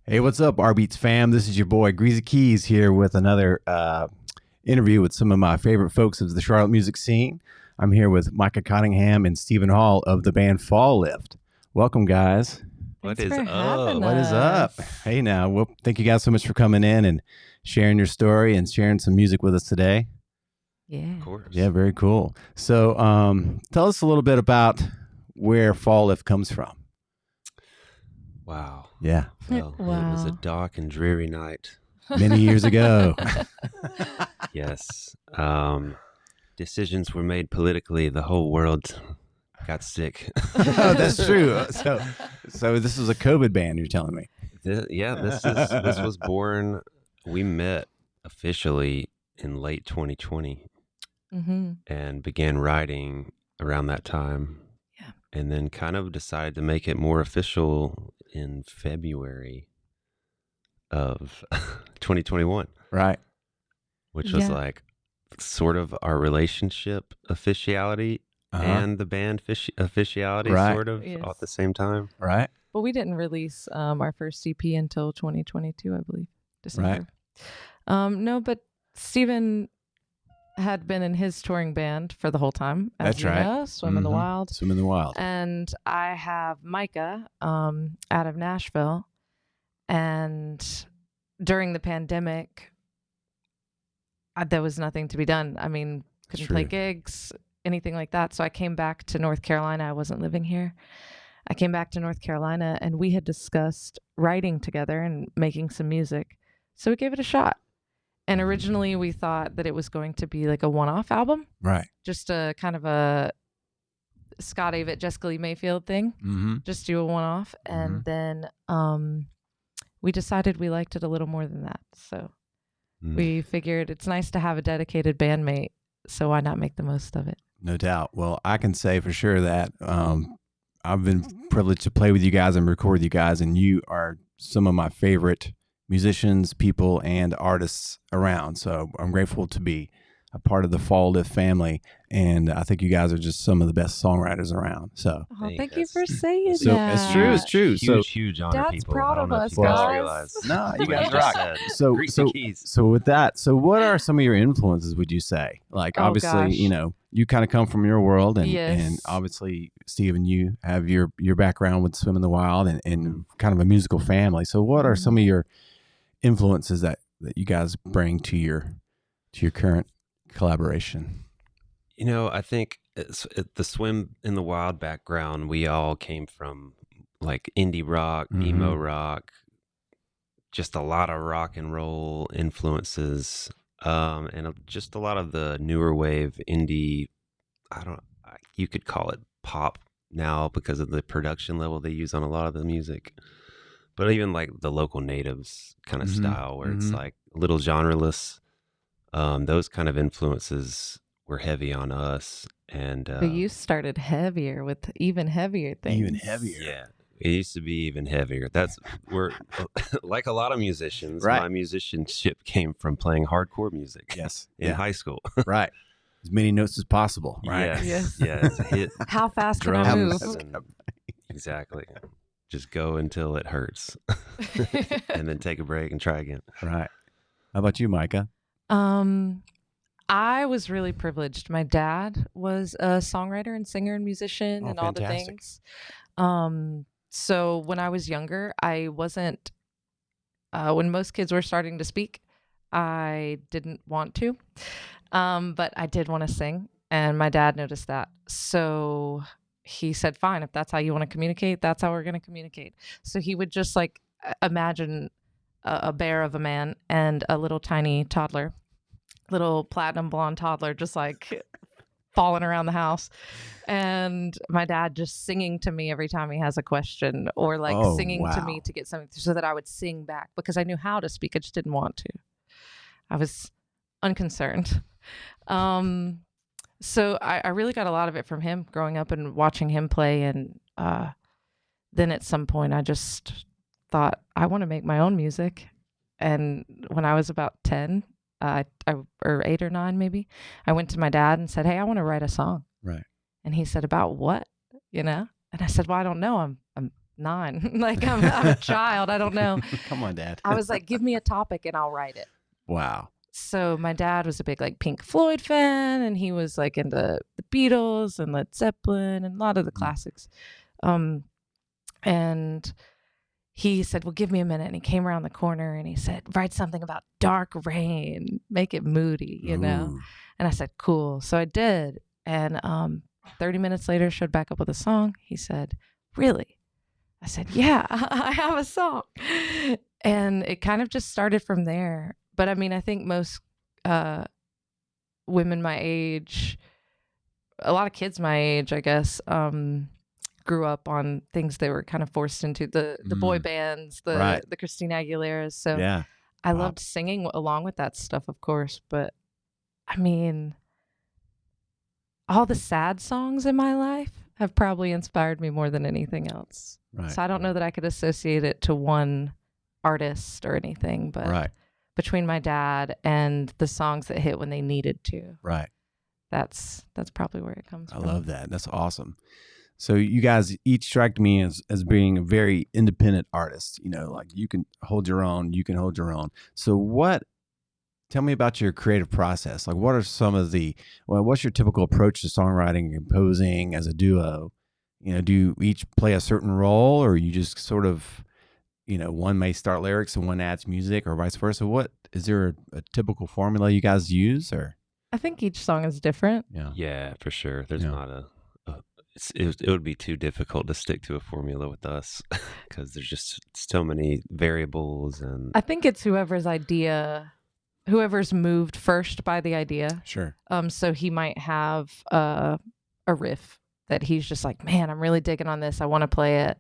Hey, what's up, rBeatz fam? This is your boy Greazy Keyz here with another interview with some of my favorite folks of the Charlotte music scene. I'm here with Micah Cottingham and Stephen Hall of the band FallLift. Welcome, guys. What Thanks is for up? having What is up? us. Hey, now, well, thank you guys so much for coming in and sharing your story and sharing some music with us today. Yeah. Of course. Yeah, very cool. So, tell us a little bit about where FallLift comes from. Wow. Yeah, Well, it was a Wow. dark and dreary night. many years ago. Yes. Decisions were made politically. The whole world got sick. Oh, that's true. So this was a COVID band, you're telling me? This was born. We met officially in late 2020 Mm-hmm. and began writing around that time. Yeah. And then kind of decided to make it more official in February of 2021. Right. Which was Yeah. like sort of our relationship officiality and the band officiality Right. sort of Yes. all at the same time. Right. But we didn't release our first EP until 2022, I believe, December. No, but Steven had been in his touring band for the whole time. As That's you right. know, Swim in the Mhm. Wild. Swim in the Wild. And I have Micah out of Nashville. And during the pandemic, there was nothing to be done. I mean, couldn't play True. gigs, anything like that. So I came back to North Carolina. I wasn't living here. I came back to North Carolina and we had discussed writing together and making some music. So we gave it a shot. And originally we thought that it was going to be like a one-off album, Right. just a kind of a Scott Avett, Jessica Lee Mayfield thing, Mm-hmm. just do a one-off. And then we decided we liked it a little more than that. So we figured it's nice to have a dedicated bandmate, so why not make the most of it? No doubt. Well, I can say for sure that I've been privileged to play with you guys and record with you guys, and you are some of my favorite musicians, people, and artists around. So I'm grateful to be a part of the FallLift family, and I think you guys are just some of the best songwriters around. So, Oh, Hey, thank you for that's- saying so that. it's true. It's true. So, Huge honor, Dad's people. proud I don't of know us, if you guys guys. realize. no, you what guys just rock. said. So, Greazy so, Keyz. so with that, so what are some of your influences? Would you say? Like, Oh, obviously, gosh. you know, you kind of come from your world, and Yes. obviously, Stephen, you have your background with Swim in the Wild and kind of a musical family. So, what are some of your influences that you guys bring to your current collaboration? You know, I think the Swim in the Wild background, we all came from like indie rock, emo rock, just a lot of rock and roll influences, and just a lot of the newer wave indie. You could call it pop now because of the production level they use on a lot of the music. But even like the local natives kind of style where it's like a little genreless, those kind of influences were heavy on us. And But you started heavier with even heavier things. Even heavier. yeah, it used to be even heavier. We're like a lot of musicians. Right. My musicianship came from playing hardcore music Yes. in high school. Right. As many notes as possible. Right. Yes. Yes. Yes. Hit How fast can I drums. move? and- exactly. Just go until it hurts, and then take a break and try again. Right. How about you, Micah? I was really privileged. My dad was a songwriter and singer and musician Oh, and all the fantastic. things. So when I was younger, I wasn't, when most kids were starting to speak, I didn't want to, but I did want to sing, and my dad noticed that. So he said, fine, if that's how you want to communicate, that's how we're going to communicate. So he would just like imagine a bear of a man and a little tiny toddler, little platinum blonde toddler, just like falling around the house. And my dad just singing to me every time he has a question, or like Oh, singing to wow. me to get something so that I would sing back because I knew how to speak. I just didn't want to. I was unconcerned. So I really got a lot of it from him growing up and watching him play. And then at some point I just thought, I want to make my own music. And when I was about 10, or 8 or 9 maybe, I went to my dad and said, hey, I want to write a song. Right. And he said, about what? You know? And I said, well, I don't know. I'm 9. Like I'm a child. I don't know. Come on, Dad. I was like, give me a topic and I'll write it. Wow. So my dad was a big like Pink Floyd fan, and he was like into the Beatles and Led Zeppelin and a lot of the classics. And he said, well, give me a minute. And he came around the corner and he said, write something about dark rain, make it moody, you know? Ooh. And I said, cool. So I did. And 30 minutes later, showed back up with a song. He said, really? I said, yeah, I have a song. And it kind of just started from there. But I mean, I think most women my age, a lot of kids my age, I guess, grew up on things they were kind of forced into, the boy bands, the Christina Aguileras. So Yeah. I loved singing along with that stuff, of course. But I mean, all the sad songs in my life have probably inspired me more than anything else. Right. So I don't know that I could associate it to one artist or anything, but between my dad and the songs that hit when they needed to, that's probably where it comes from. I love that. That's awesome. So you guys each strike me as being a very independent artist. You know, like you can hold your own, you can hold your own. So tell me about your creative process. Like what are some of what's your typical approach to songwriting and composing as a duo? You know, do you each play a certain role, or you just sort of, you know, one may start lyrics and one adds music, or vice versa? What is there a typical formula you guys use, or? I think each song is different. Yeah, for sure. There's not it would be too difficult to stick to a formula with us because there's just so many variables. And I think it's whoever's moved first by the idea. Sure. So he might have a riff that he's just like, man, I'm really digging on this. I want to play it.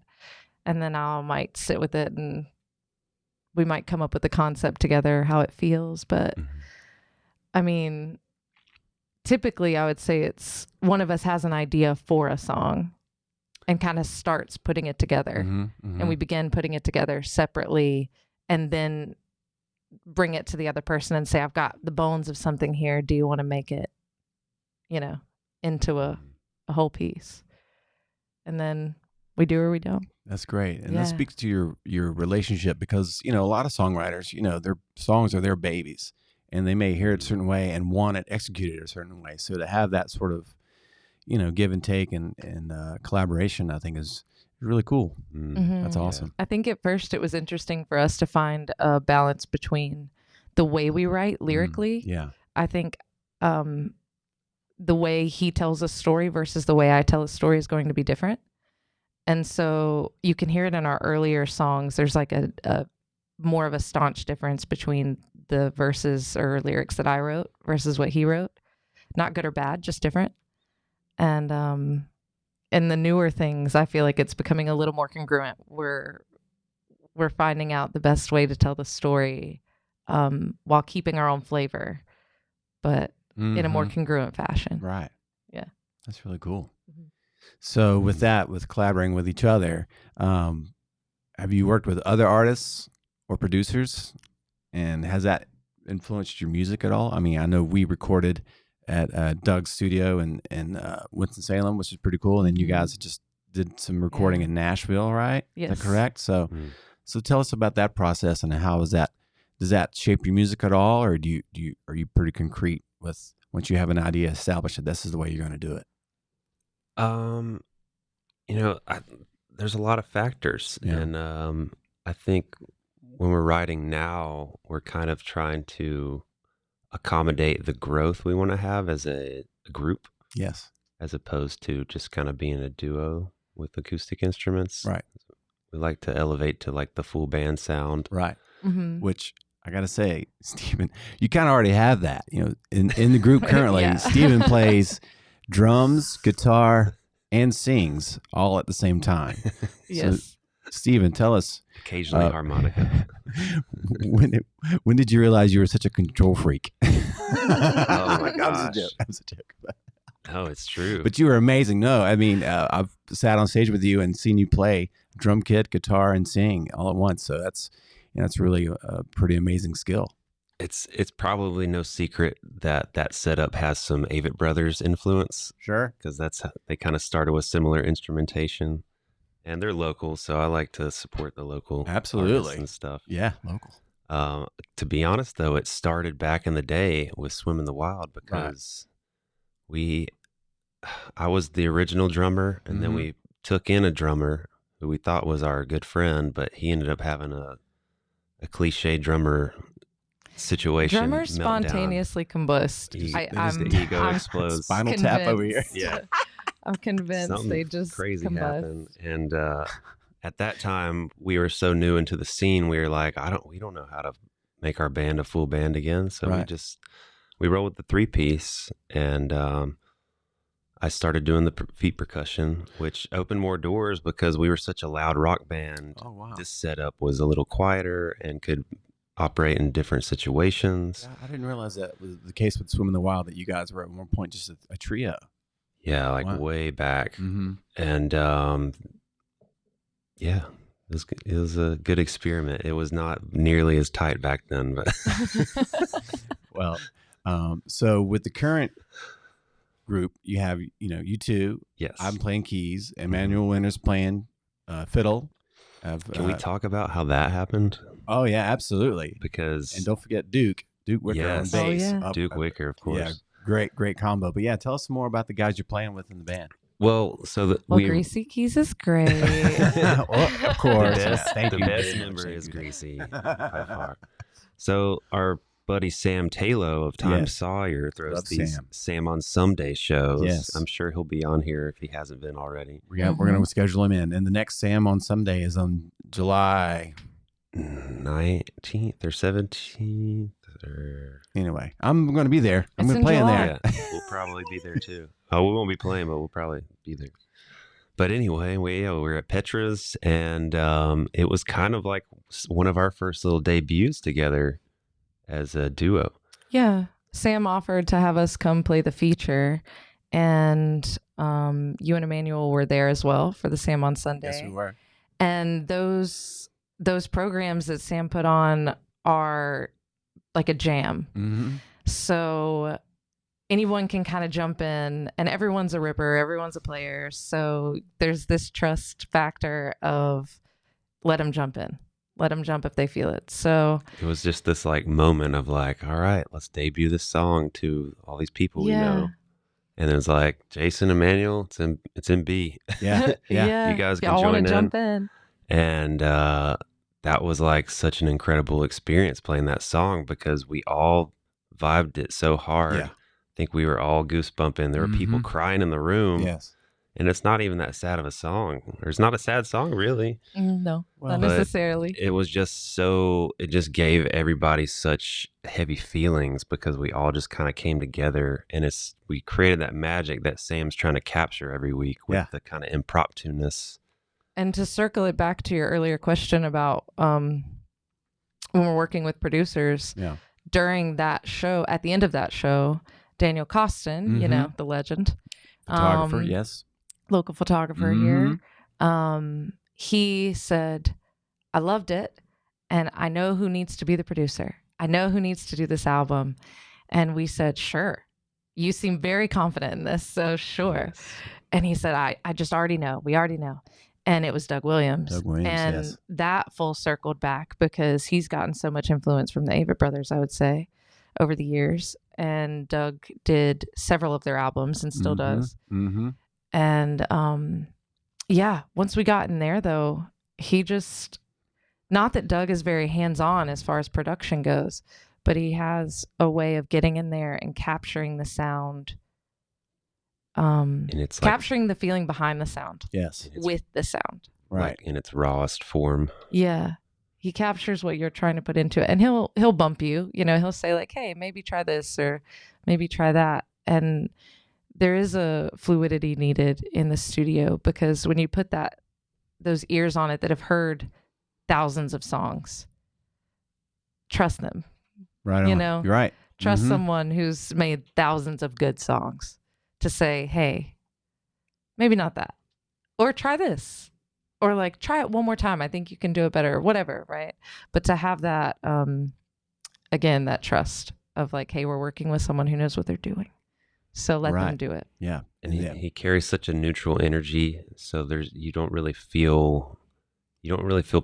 And then I might sit with it and we might come up with a concept together, how it feels. But I mean, typically I would say it's one of us has an idea for a song and kind of starts putting it together. And we begin putting it together separately and then bring it to the other person and say, I've got the bones of something here. Do you want to make it, you know, into a whole piece? And then we do or we don't. That's great. And that speaks to your relationship because, you know, a lot of songwriters, you know, their songs are their babies and they may hear it a certain way and want it executed a certain way. So to have that sort of, you know, give and take and collaboration, I think is really cool. That's awesome. I think at first it was interesting for us to find a balance between the way we write lyrically. I think the way he tells a story versus the way I tell a story is going to be different. And so you can hear it in our earlier songs. There's like a more of a staunch difference between the verses or lyrics that I wrote versus what he wrote. Not good or bad, just different. And in the newer things, I feel like it's becoming a little more congruent. We're finding out the best way to tell the story while keeping our own flavor, but in a more congruent fashion. Right. Yeah. That's really cool. So with collaborating with each other, have you worked with other artists or producers? And has that influenced your music at all? I mean, I know we recorded at Doug's studio in Winston-Salem, which is pretty cool. And then you guys just did some recording in Nashville, right? Yes. Is that correct? So, so tell us about that process and how is that? Does that shape your music at all, or are you pretty concrete with once you have an idea established that this is the way you're going to do it? You know, there's a lot of factors, and I think when we're writing now, we're kind of trying to accommodate the growth we want to have as a group. Yes. As opposed to just kind of being a duo with acoustic instruments. Right. We like to elevate to like the full band sound. Right. Which I got to say, Stephen, you kind of already have that, you know, in the group currently. Stephen plays drums, guitar, and sings all at the same time. Yes. So, Stephen, tell us. Occasionally harmonica. When did you realize you were such a control freak? Oh my gosh. That was a joke. Oh, it's true. But you were amazing. No, I mean, I've sat on stage with you and seen you play drum kit, guitar, and sing all at once. So that's really a pretty amazing skill. It's probably no secret that setup has some Avett Brothers influence. Sure. Because they kind of started with similar instrumentation. and they're local, so I like to support the local Absolutely. artists and stuff. Yeah, local. To be honest, though, it started back in the day with Swim in the Wild because I was the original drummer, and then we took in a drummer who we thought was our good friend, but he ended up having a cliche drummer situation. Drummers meltdown. spontaneously combust. His ego explodes. Spinal tap over here. Yeah. I'm convinced Something they just crazy combust. happened, and at that time we were so new into the scene. We were like, we don't know how to make our band a full band again. So we rolled with the 3-piece, and I started doing the feet percussion, which opened more doors because we were such a loud rock band. Oh wow! This setup was a little quieter and could operate in different situations. I didn't realize that was the case with Swim in the Wild, that you guys were at one point just a trio. Yeah, like way back. And yeah, it was a good experiment. It was not nearly as tight back then, but well, so with the current group, you have, you two. Yes, I'm playing keys. Emmanuel Winter's playing fiddle. Can we talk about how that happened? Oh yeah, absolutely. And don't forget Duke Wicker on bass. Oh, yeah. Duke Wicker, of course. Yeah, great combo. But yeah, tell us more about the guys you're playing with in the band. Well, Greazy Keyz is great. Well, of course. The best member is Greazy by far. So our buddy Sam Talo of Time Sawyer throws these Sam on Someday shows. Yes. I'm sure he'll be on here if he hasn't been already. We're going to schedule him in. And the next Sam on Someday is on July 19th or 17th. Anyway, I'm going to be there. I'm going to play in there. Yeah, we'll probably be there too. Oh, we won't be playing, but we'll probably be there. But anyway, we're at Petra's, and it was kind of like one of our first little debuts together as a duo. Yeah. Sam offered to have us come play the feature, and you and Emmanuel were there as well for the Sam on Sunday. Yes, we were. And those programs that Sam put on are like a jam. So anyone can kind of jump in, and everyone's a ripper, everyone's a player. So there's this trust factor of let them jump in. Let them jump if they feel it. So it was just this like moment of like, all right, let's debut this song to all these people we know. And it was like, Jason, Emmanuel, it's in B. Yeah. Yeah. You guys can join in. Jump in. And that was like such an incredible experience playing that song because we all vibed it so hard. Yeah. I think we were all goosebumping. There were people crying in the room. Yes. And it's not even that sad of a song. Or it's not a sad song, really. No, not necessarily. It was just it just gave everybody such heavy feelings because we all just kind of came together, and we created that magic that Sam's trying to capture every week with the kind of impromptu-ness. And to circle it back to your earlier question about when we're working with producers, during that show, at the end of that show, Daniel Costin, the legend. Photographer, yes. Local photographer here. He said, I loved it, and I know who needs to be the producer. I know who needs to do this album. And we said, sure. You seem very confident in this, so sure. Yes. And he said, I just already know. We already know. And it was Doug Williams. And that full circled back because he's gotten so much influence from the Avett Brothers, I would say, over the years. And Doug did several of their albums and still does. And once we got in there, though, he just, not that Doug is very hands-on as far as production goes, but he has a way of getting in there and capturing the sound, and it's capturing the feeling behind the sound. Yes. With the sound. Right. Like in its rawest form. Yeah. He captures what you're trying to put into it, and he'll bump you, he'll say like, hey, maybe try this or maybe try that. And there is a fluidity needed in the studio because when you put those ears on it that have heard thousands of songs, trust them. Right. You're right. Trust someone who's made thousands of good songs to say, hey, maybe not that, or try this, or like try it one more time. I think you can do it better, or whatever. Right. But to have that, again, that trust of like, hey, we're working with someone who knows what they're doing. So let Right. them do it. Yeah. And Yeah. he carries such a neutral energy, so you don't really feel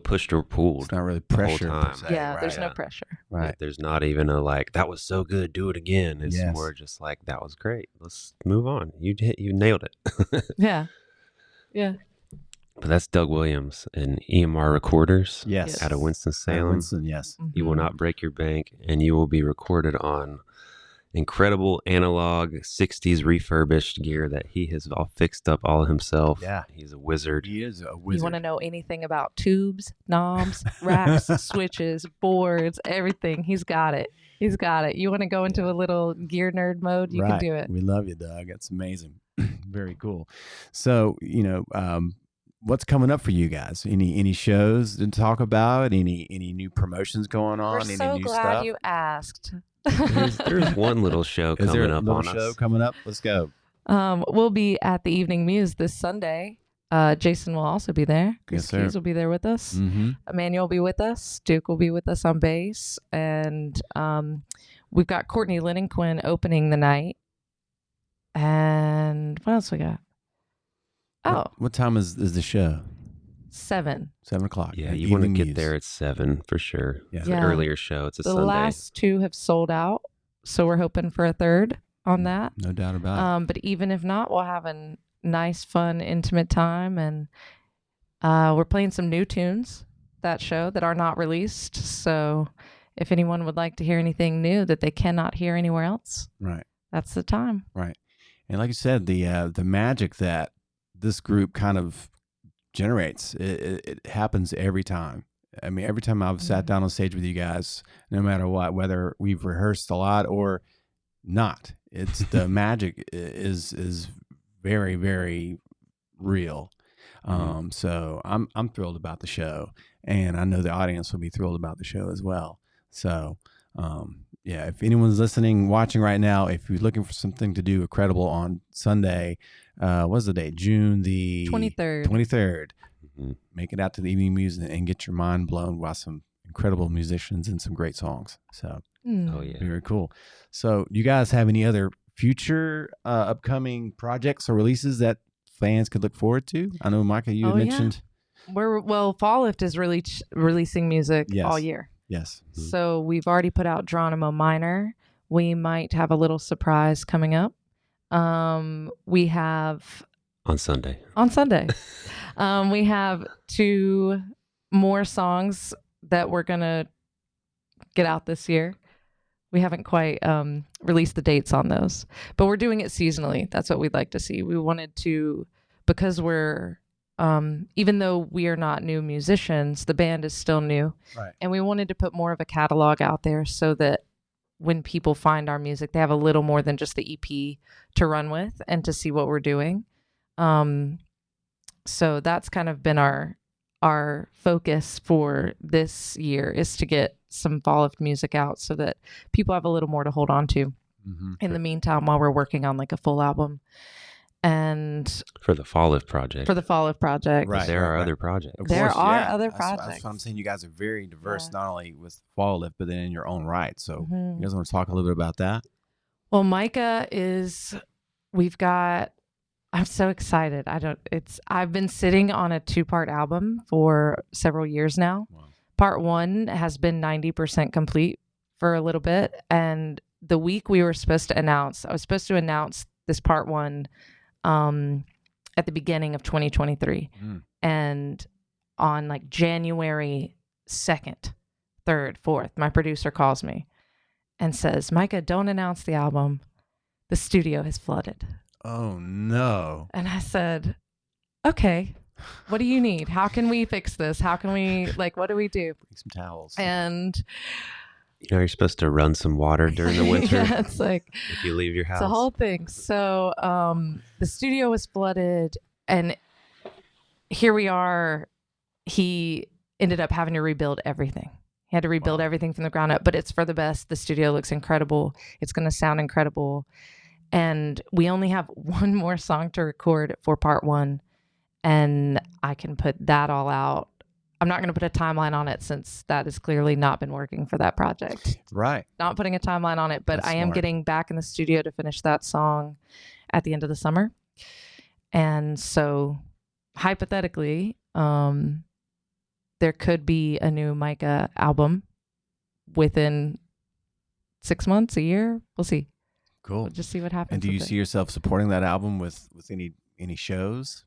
pushed or pulled It's not really the whole pressure per time. se. Yeah, right. there's no Yeah. pressure. Right. There's not even a like, that was so good, do it again. It's Yes. more just like, that was great. Let's move on. You nailed it. Yeah. Yeah. But that's Doug Williams and EMR Recorders Yes. out of Yes. Winston-Salem. Winston, yes. You will Mhm. not break your bank, and you will be recorded on incredible analog 60s refurbished gear that he has all fixed up all himself. Yeah. He's a wizard. He is a You wizard. want to know anything about tubes, knobs, racks, switches, boards, everything. He's got it. He's got it. You want to go into a little gear nerd mode? You right. can do it. We love you, Doug. That's amazing. Very cool. So, what's coming up for you guys? Any shows to talk about? Any new promotions going on? We're Any so new glad stuff? you asked. There's one little show Is there coming a up little on show us. coming up? Let's go. We'll be at the Evening Muse this Sunday. Jason will also be there. Yes, Greazy sir. Keyz will be there with us. Mm-hmm. Emmanuel will be with us. Duke will be with us on bass. And we've got Courtney Linenquin opening the night. And what else we got? Oh, What time is the show? 7. 7 o'clock. Yeah, at you want to Evening get Muse. there at 7 for sure. Yeah. It's an Yeah. earlier show. It's a The Sunday. last 2 have sold out. So we're hoping for a third on that. No doubt about it. But even if not, we'll have a nice, fun, intimate time. And we're playing some new tunes that show that are not released. So if anyone would like to hear anything new that they cannot hear anywhere else, Right. that's the time. Right. And like you said, the magic that this group kind of generates, it happens every time. I mean, every time I've sat down on stage with you guys, no matter what, whether we've rehearsed a lot or not, it's the magic is very, very real. So I'm thrilled about the show, and I know the audience will be thrilled about the show as well. So, yeah, if anyone's listening, watching right now, if you're looking for something to do incredible on Sunday, what's the date? June the 23rd. 23rd. Mhm. Make it out to the Evening Muse and get your mind blown by some incredible musicians and some great songs. So Oh, yeah. very cool. So do you guys have any other future upcoming projects or releases that fans could look forward to? I know, Micah, you had Oh, yeah. mentioned. FallLift is releasing music Yes. all year. Yes. Mhm. So we've already put out Geronimo Minor. We might have a little surprise coming up. We have On Sunday. on Sunday. We have 2 more songs that we're going to get out this year. We haven't quite released the dates on those, but we're doing it seasonally. That's what we'd like to see. We wanted to, because we're, even though we are not new musicians, the band is still new. Right. And we wanted to put more of a catalog out there so that when people find our music, they have a little more than just the EP to run with and to see what we're doing. So that's kind of been our focus for this year, is to get some FallLift music out so that people have a little more to hold on to Mm-hmm. in the meantime while we're working on like a full album. And For the FallLift project. for the FallLift project, Right. There are other projects. Of There course, are yeah. other That's what projects. I'm saying. You guys are very diverse, Yeah. not only with FallLift, but then in your own right. So Mhm. you guys want to talk a little bit about that? Well, Micah I'm so excited. I've been sitting on a 2-part album for several years now. Wow. Part 1 has been 90% complete for a little bit. And the week I was supposed to announce this part 1 at the beginning of 2023. Mm. And on like January 2nd, 3rd, 4th, my producer calls me and says, Micah, don't announce the album. The studio has flooded. Oh, no. And I said, okay, what do you need? How can we fix this? How can we, what do we do? Bring some towels. And You're supposed to run some water during the winter yeah, it's like, if you leave your house. it's a whole thing. So the studio was flooded, and here we are. He ended up having to rebuild everything. He had to rebuild Wow. everything from the ground up, but it's for the best. The studio looks incredible. It's going to sound incredible. And we only have one more song to record for part 1, and I can put that all out I'm not going to put a timeline on it since that has clearly not been working for that project. Right. Not putting a timeline on it, but That's I am smart. getting back in the studio to finish that song at the end of the summer. And so hypothetically, there could be a new Micah album within 6 months, a year. We'll see. Cool. We'll just see what happens. And do you with see it. yourself supporting that album with any shows?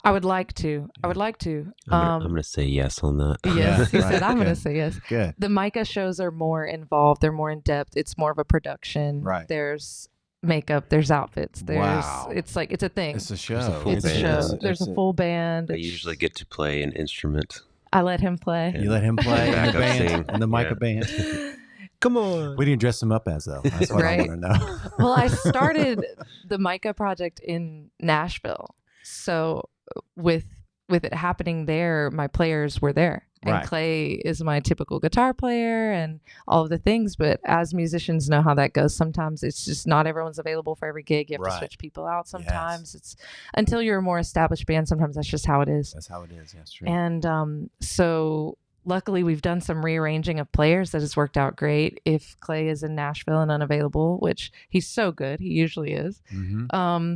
I would like to. I would like to. I'm gonna say yes on that. Yes, Yeah, he said right. I'm going to Good. say yes. Good. The Micah shows are more involved. They're more in depth. It's more of a production. Right. There's makeup. There's outfits. There's. Wow. It's like it's a thing. It's a show. There's a full It's a band. show. There's a full band. I usually get to play an instrument. I let him play. You let him play in the Backup band, sing. in the Micah Yeah. band. Come on. What do you dress him up as, though? That's what Right. I want to know. Well, I started the Micah project in Nashville. So with it happening there, my players were there. And Right. Clay is my typical guitar player and all of the things. But as musicians know how that goes, sometimes it's just not everyone's available for every gig. You have to Right. switch people out sometimes. It's until you're a more established band, sometimes that's just how it is. That's how it is. That's true. And so luckily we've done some rearranging of players that has worked out great. If Clay is in Nashville and unavailable, which he's so good, he usually is. Mm-hmm.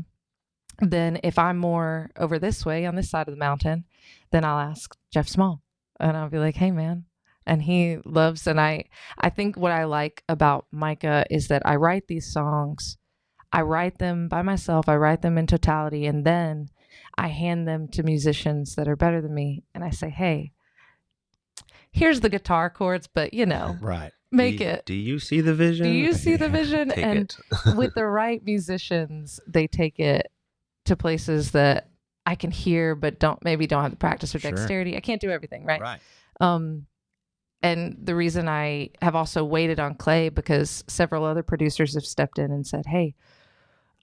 Then if I'm more over this way on this side of the mountain, then I'll ask Jeff Small and I'll be like, hey man. And he loves, and I think what I like about Micah is that I write these songs. I write them by myself. I write them in totality. And then I hand them to musicians that are better than me. And I say, hey, here's the guitar chords, but Right. make it. Do you see the vision? Do you see the vision? Take And it. with the right musicians, they take it to places that I can hear, but don't have the practice or Sure. dexterity. I can't do everything, right? Right. And the reason I have also waited on Clay because several other producers have stepped in and said, hey,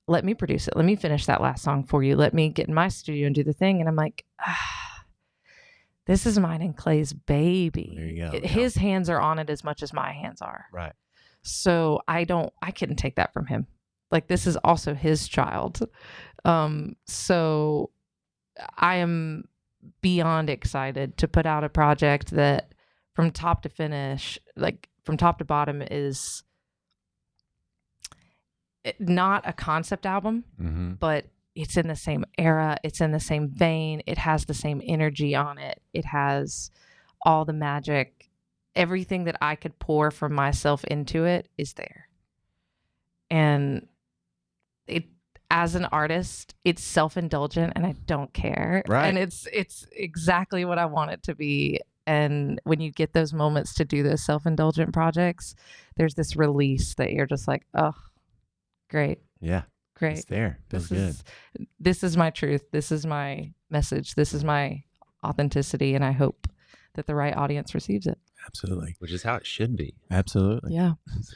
let me produce it. Let me finish that last song for you. Let me get in my studio and do the thing. And I'm like, this is mine and Clay's baby. There you go. His hands are on it as much as my hands are. Right. So I couldn't take that from him. Like, this is also his child. So I am beyond excited to put out a project that from top to finish, like from top to bottom, is not a concept album, Mm-hmm. but it's in the same era. It's in the same vein. It has the same energy on it. It has all the magic. Everything that I could pour from myself into it is there. And it, as an artist, it's self-indulgent and I don't care. Right. And it's exactly what I want it to be. And when you get those moments to do those self-indulgent projects, there's this release that you're just like, oh, great, Yeah. great. It's there. Feels good. This is my truth. This is my message. This is my authenticity. And I hope that the right audience receives it. Absolutely. Which is how it should be. Absolutely. Yeah.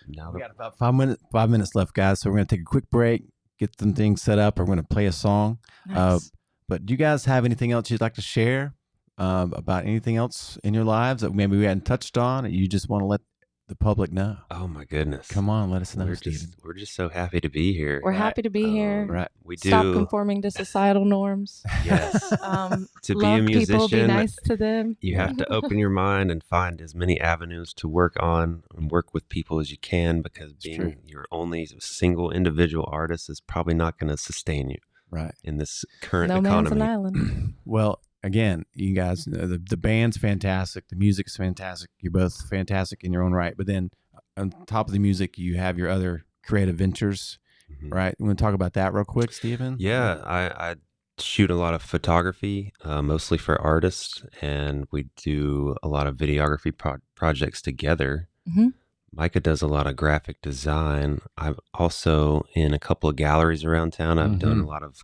Now We got about 5 minutes left, guys. So we're going to take a quick break, get some things set up. We're going to play a song. Nice. But do you guys have anything else you'd like to share about anything else in your lives that maybe we hadn't touched on, or you just want to let the public know? oh my goodness. Come on, let us know, We're Stephen. just so happy to be here. We're happy to be here. Right. We do. Stop conforming to societal norms. Yes. Love To be a musician, people, be nice to them. you have to open your mind and find as many avenues to work on and work with people as you can, because true. being your only single individual artist is probably not going to sustain you Right. in this current No man's economy. an island. Well, again, you guys, the band's fantastic. The music's fantastic. You're both fantastic in your own right. But then on top of the music, you have your other creative ventures, Mhm. right? You want to talk about that real quick, Stephen? Yeah, I shoot a lot of photography, mostly for artists, and we do a lot of videography projects together. Mhm. Micah does a lot of graphic design. I'm also in a couple of galleries around town. I've done a lot of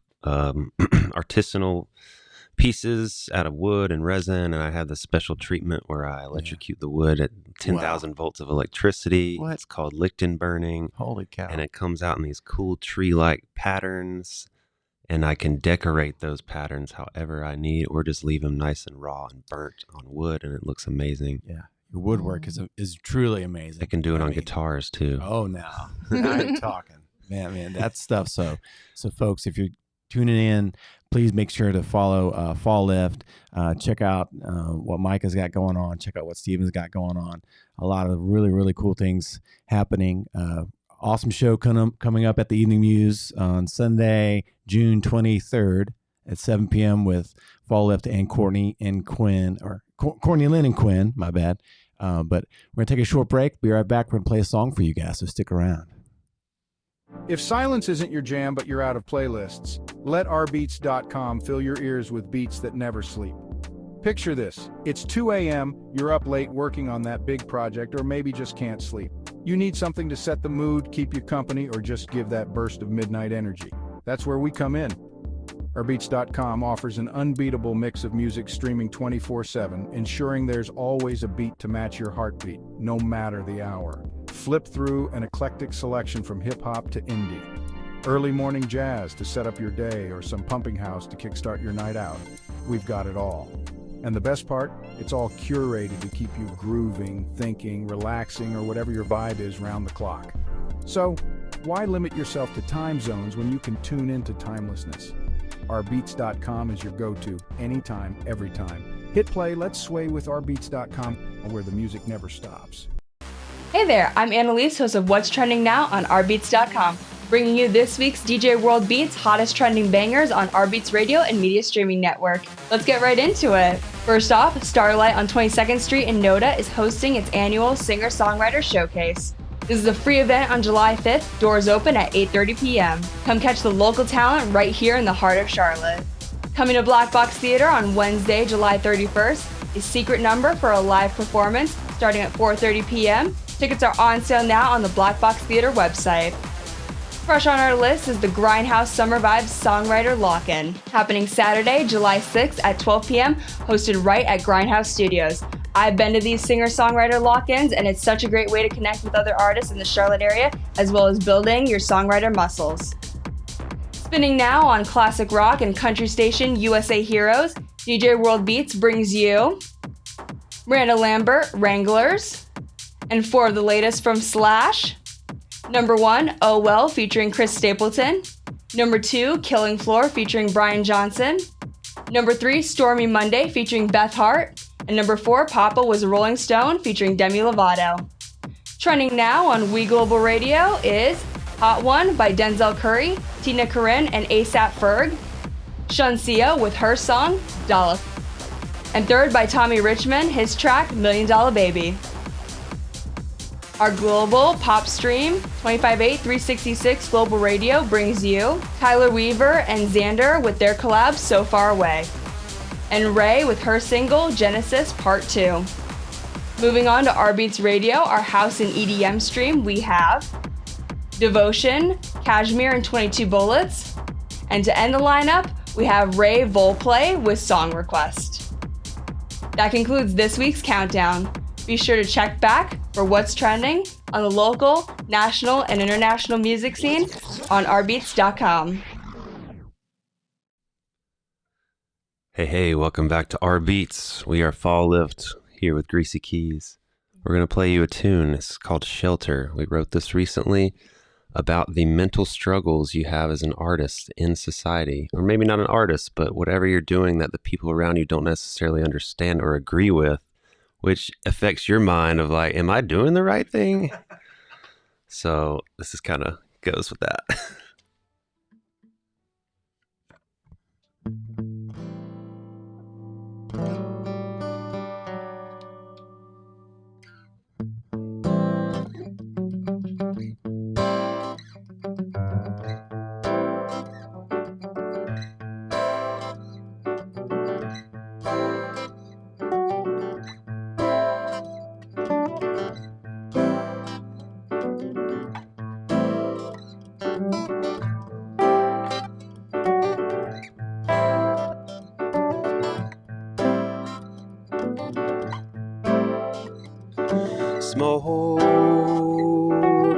artisanal pieces out of wood and resin, and I have the special treatment where I electrocute the wood at 10,000 volts of electricity. What? It's called Lichten burning. Holy cow. And it comes out in these cool tree-like patterns, and I can decorate those patterns however I need, or just leave them nice and raw and burnt on wood, and it looks amazing. Yeah. Your woodwork is truly amazing. I can do it I on mean, guitars too. Oh, now you're talking. Man, that stuff. So folks, if you're tuning in. Please make sure to follow FallLift. Check out what Micah's got going on. Check out what Steven's got going on. A lot of really, really cool things happening. Awesome show coming up at the Evening Muse on Sunday, June 23rd at 7 p.m. with FallLift and Courtney and Quinn, or Courtney Lynn and Quinn, my bad. But we're going to take a short break. Be right back. We're going to play a song for you guys, so stick around. If silence isn't your jam but you're out of playlists, let rBeatz.com fill your ears with beats that never sleep. Picture this. It's 2 a.m., you're up late working on that big project, or maybe just can't sleep. You need something to set the mood, keep you company, or just give that burst of midnight energy. That's where we come in. rBeatz.com offers an unbeatable mix of music streaming 24/7, ensuring there's always a beat to match your heartbeat, no matter the hour. Flip through an eclectic selection from hip-hop to indie. Early morning jazz to set up your day, or some pumping house to kickstart your night out. We've got it all. And the best part, it's all curated to keep you grooving, thinking, relaxing, or whatever your vibe is round the clock. So, why limit yourself to time zones when you can tune into timelessness? rBeatz.com is your go-to, anytime, every time. Hit play, let's sway with rBeatz.com, where the music never stops. Hey there, I'm Annalise, host of What's Trending Now on rBeatz.com, bringing you this week's DJ World Beats hottest trending bangers on rBeatz Radio and Media Streaming Network. Let's get right into it. First off, Starlight on 22nd Street in Noda is hosting its annual Singer-Songwriter Showcase. This is a free event on July 5th, doors open at 8:30 p.m. Come catch the local talent right here in the heart of Charlotte. Coming to Black Box Theater on Wednesday, July 31st, is Secret Number for a live performance starting at 4:30 p.m. Tickets are on sale now on the Black Box Theater website. Fresh on our list is the Grindhouse Summer Vibes Songwriter Lock-In, happening Saturday, July 6th at 12 p.m., hosted right at Grindhouse Studios. I've been to these singer-songwriter lock-ins, and it's such a great way to connect with other artists in the Charlotte area, as well as building your songwriter muscles. Spinning now on classic rock and country station USA Heroes, DJ World Beats brings you Miranda Lambert, Wranglers, and 4 of the latest from Slash. Number 1, Oh Well featuring Chris Stapleton. Number 2, Killing Floor featuring Brian Johnson. Number 3, Stormy Monday featuring Beth Hart. And number 4, Papa Was a Rolling Stone featuring Demi Lovato. Trending now on We Global Radio is Hot One by Denzel Curry, Tina Corinne, and ASAP Ferg. Shuncia with her song, Dollop. And third by Tommy Richmond, his track, $1 Million Baby. Our global pop stream, 25/8 366 Global Radio, brings you Tyler Weaver and Xander with their collab So Far Away, and Ray with her single Genesis Part 2. Moving on to rBeatz Radio, our house and EDM stream, we have Devotion, Cashmere and 22 Bullets, and to end the lineup, we have Ray Volplay with Song Request. That concludes this week's countdown. Be sure to check back for what's trending on the local, national, and international music scene on rBeatz.com. Hey, welcome back to rBeatz. We are FallLift here with Greazy Keyz. We're going to play you a tune. It's called Shelter. We wrote this recently about the mental struggles you have as an artist in society, or maybe not an artist, but whatever you're doing that the people around you don't necessarily understand or agree with, which affects your mind of like, am I doing the right thing? So this is kind of goes with that. Smoke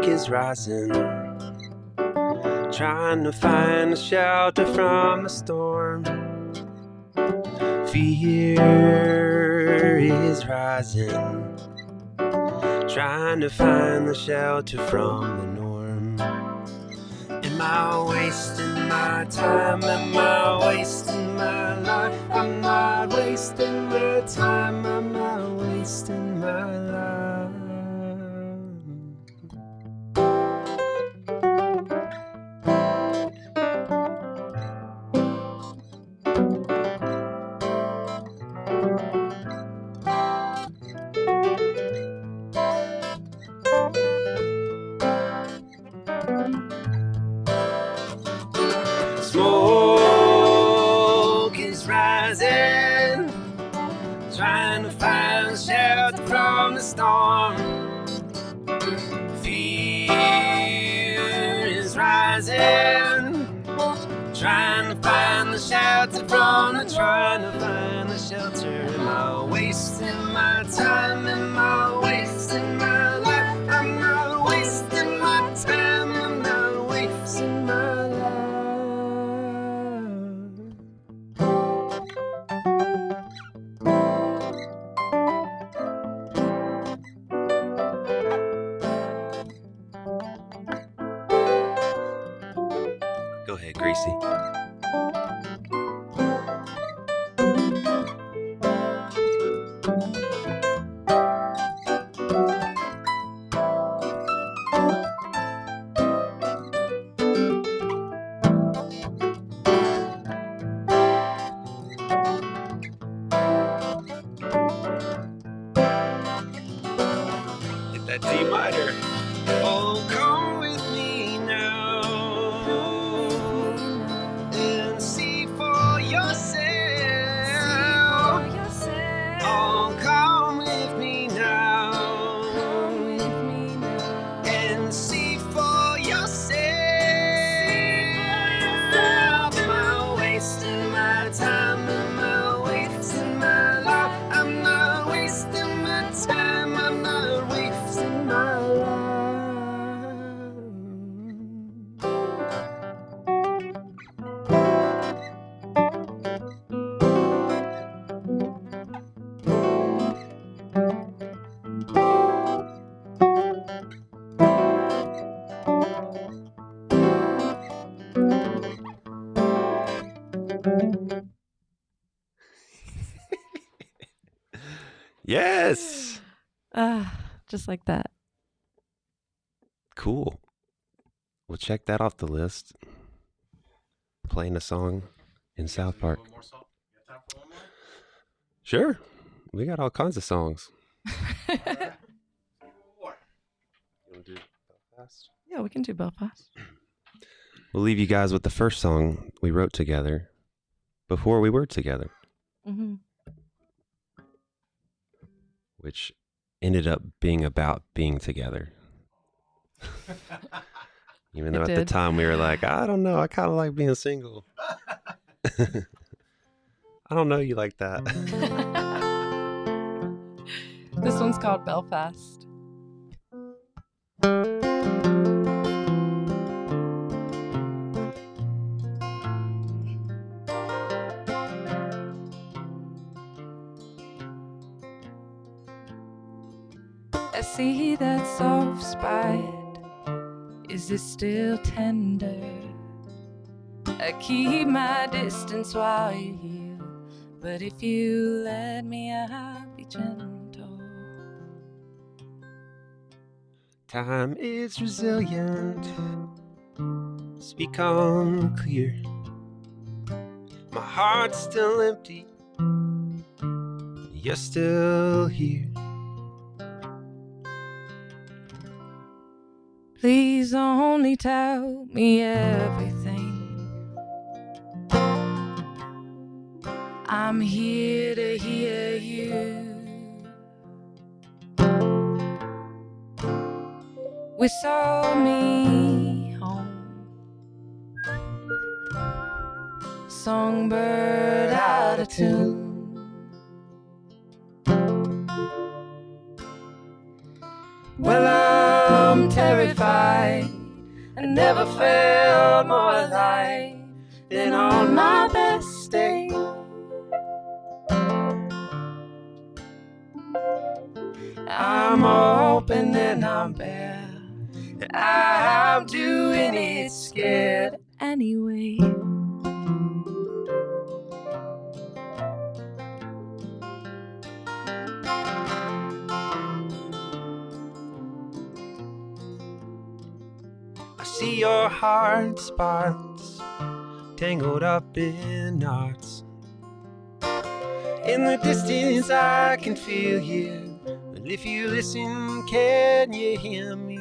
is rising, trying to find a shelter from the storm. Fear is rising, trying to find the shelter from the norm. And Am I wasting my time? Am I wasting my life? I'm not wasting my time. I'm not wasting my life. Smoke is rising, trying to find shelter from the storm. Fear is rising, trying to find the shelter from the trying to find the shelter. Am I wasting my time? Am I wasting my life? I'm not wasting my time. I'm not wasting my life. Go ahead, Greasy. Hit that D minor. Oh, come with me now and see for yourself. Oh, come with me now and see for yourself. Am I wasting my time? Am I wasting my life? I'm not wasting my time. I'm not wasting my life. Yes. Just like that. Cool. Well, check that off the list. Playing a song in South Park. Sure. We got all kinds of songs. You wanna do Belfast? Yeah, we can do Belfast. We'll leave you guys with the first song we wrote together before we were together, Mm-hmm. which ended up being about being together. Even though It at the did. time we were like, I don't know, I kind of like being single. I don't know you like that. This one's called Belfast. I see that soft spot. Is it still tender? I keep my distance while you heal, but if you let me, I'll be gentle. Time is resilient. Speak on clear. My heart's still empty. You're still here. Please only tell me everything. I'm here to hear you. Whistle me home. Songbird out of tune. Well, I'm terrified. I never felt more alive than on my best day. I'm open and I'm bare. I'm doing it scared anyway. I see your heart spots tangled up in knots. In the distance I can feel you, but if you listen, can you hear me?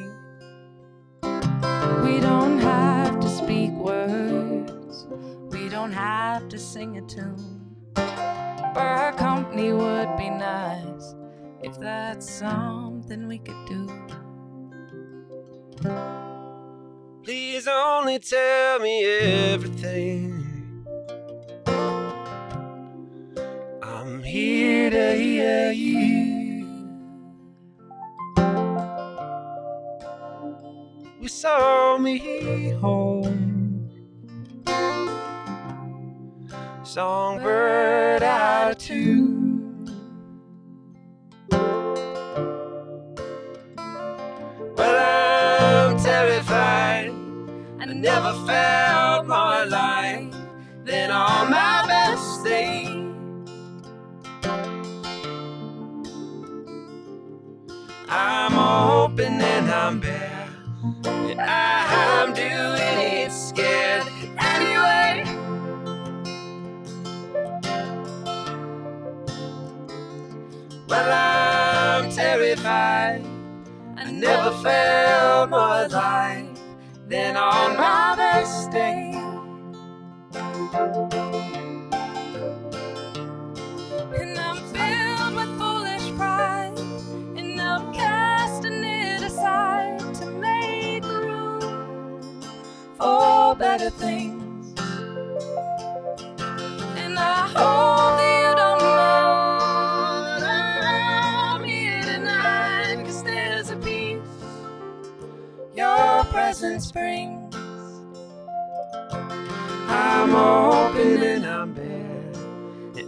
We don't have to speak words, we don't have to sing a tune, but our company would be nice if that's something we could do. Please only tell me everything. I'm here to hear you. We saw me home, songbird out of tune. Well, I'm terrified. I never felt more alive than on my best day. I'm open and I'm bare. I'm doing it scared anyway. Well, I'm terrified. I never felt more alive than on my best day. And I'm filled with foolish pride, and I'm casting it aside to make room for better things. And I hope that you don't know that I'm here tonight, 'cause there's a peace your presence brings. I'm open and I'm bare.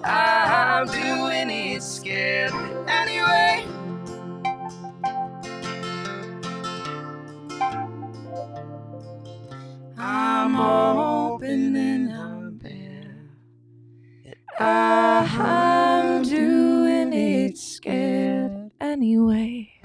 I'm doing it scared anyway. I'm open and I'm bare. I'm doing it scared anyway.